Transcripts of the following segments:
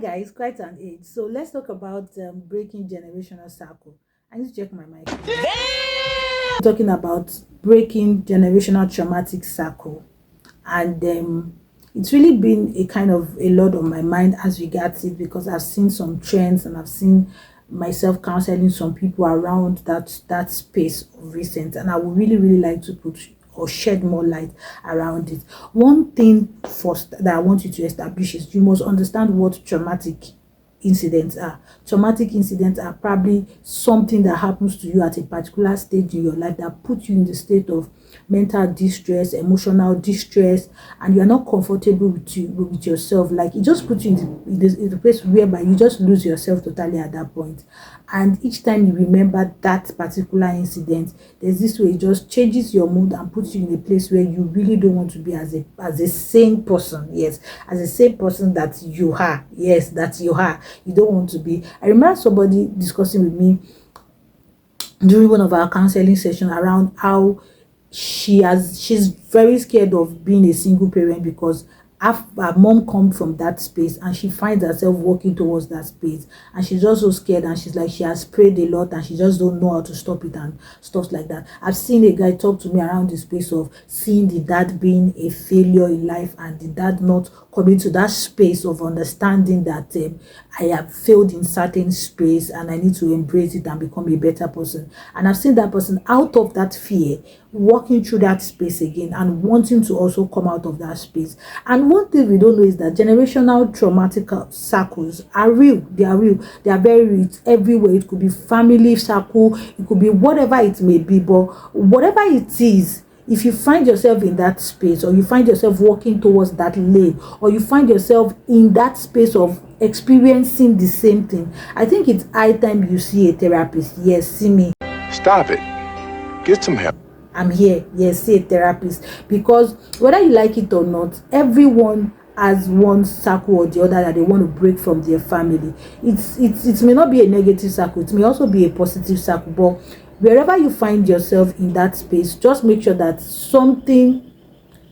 Guys, quite an age. So let's talk about breaking generational cycle. I need to check my mic. Talking about breaking generational traumatic cycle, and it's really been a kind of a lot on my mind as regards it, because I've seen some trends and I've seen myself counseling some people around that space of recent, and I would really like to put or shed more light around it. One thing first that I want you to establish is you must understand what traumatic incidents are. Traumatic incidents are probably something that happens to you at a particular stage in your life that puts you in the state of mental distress, emotional distress, and you're not comfortable with yourself. Like, it just puts you in the place whereby you just lose yourself totally at that point. And each time you remember that particular incident, there's this way it just changes your mood and puts you in a place where you really don't want to be as a sane person. Yes, as a sane person that you are. Yes, that you are. You don't want to be. I remember somebody discussing with me during one of our counseling sessions around how she's very scared of being a single parent, because her mom come from that space and she finds herself walking towards that space, and she's just so scared, and she's like, she has prayed a lot and she just don't know how to stop it and stuff like that. I've seen a guy talk to me around the space of seeing the dad being a failure in life and the dad not coming to that space of understanding that I have failed in certain space and I need to embrace it and become a better person. And I've seen that person out of that fear walking through that space again and wanting to also come out of that space. And one thing we don't know is that generational traumatic circles are real. They are real. They are very real. It's everywhere. It could be family circle, it could be whatever it may be, but whatever it is, if you find yourself in that space, or you find yourself walking towards that lane, or you find yourself in that space of experiencing the same thing, I think it's high time you see a therapist. Yes, see me. Stop it. Get some help. I'm here. Yes, see a therapist. Because whether you like it or not, everyone has one circle or the other that they want to break from their family. It may not be a negative circle, it may also be a positive circle, but wherever you find yourself in that space, just make sure that something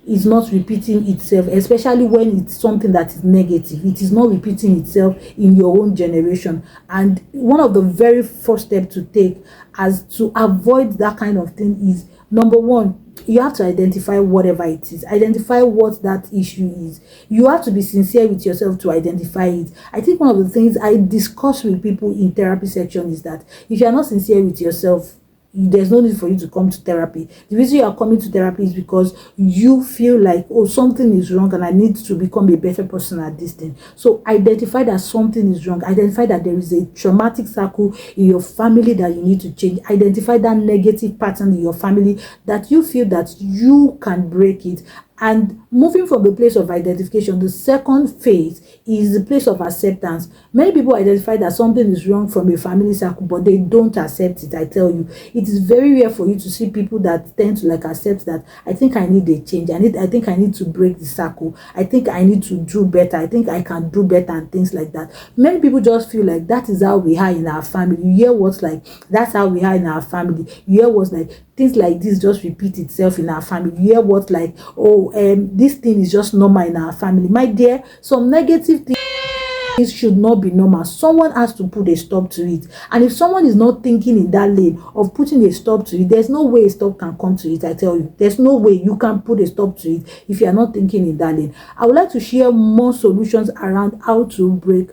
is not repeating itself, especially when it's something that is negative. It is not repeating itself in your own generation. And one of the very first steps to take as to avoid that kind of thing is, number one, you have to identify whatever it is. Identify what that issue is. You have to be sincere with yourself to identify it. I think one of the things I discuss with people in therapy section is that if you are not sincere with yourself, there's no need for you to come to therapy. The reason you are coming to therapy is because you feel like, oh, something is wrong and I need to become a better person at this thing. So identify that something is wrong. Identify that there is a traumatic cycle in your family that you need to change. Identify that negative pattern in your family that you feel that you can break it. And moving from the place of identification, the second phase is the place of acceptance. Many people identify that something is wrong from a family circle, but they don't accept it. I tell you, it is very rare for you to see people that tend to like accept that I think I need a change. I think I need to break the circle. I think I need to do better. I think I can do better and things like that. Many people just feel like that is how we are in our family. You hear what's like, that's how we are in our family. You hear what's like, things like this just repeat itself in our family. You hear what like, oh, this thing is just normal in our family. My dear, some negative things should not be normal. Someone has to put a stop to it. And if someone is not thinking in that lane of putting a stop to it, there's no way a stop can come to it. I tell you, there's no way you can put a stop to it if you are not thinking in that lane. I would like to share more solutions around how to break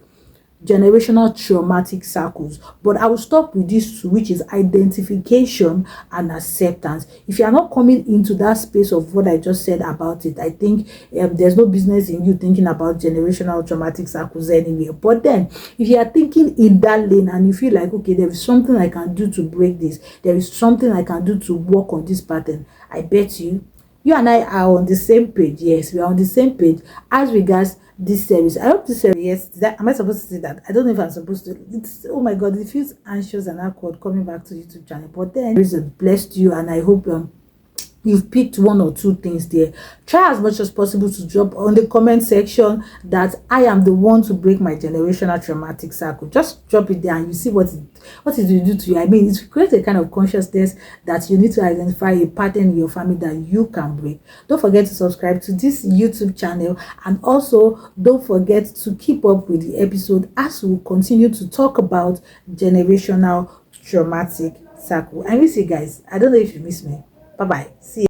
generational traumatic cycles, but I will stop with this two, which is identification and acceptance. If you are not coming into that space of what I just said about it, I think there's no business in you thinking about generational traumatic cycles anyway. But then if you are thinking in that lane and you feel like, okay, there is something I can do to break this, there is something I can do to work on this pattern, I bet you and I are on the same page. Yes, we are on the same page as regards this series. I hope this series, yes, am I supposed to say that? I don't know if I'm supposed to. It's, oh my god, it feels anxious and awkward coming back to YouTube channel. But then, the blessed you, and I hope you've picked one or two things there, try as much as possible to drop on the comment section that I am the one to break my generational traumatic cycle. Just drop it there and you see what it will do to you. I mean, it creates a kind of consciousness that you need to identify a pattern in your family that you can break. Don't forget to subscribe to this YouTube channel, and also don't forget to keep up with the episode as we continue to talk about generational traumatic cycle. I miss you guys. I don't know if you miss me. Bye bye. See you.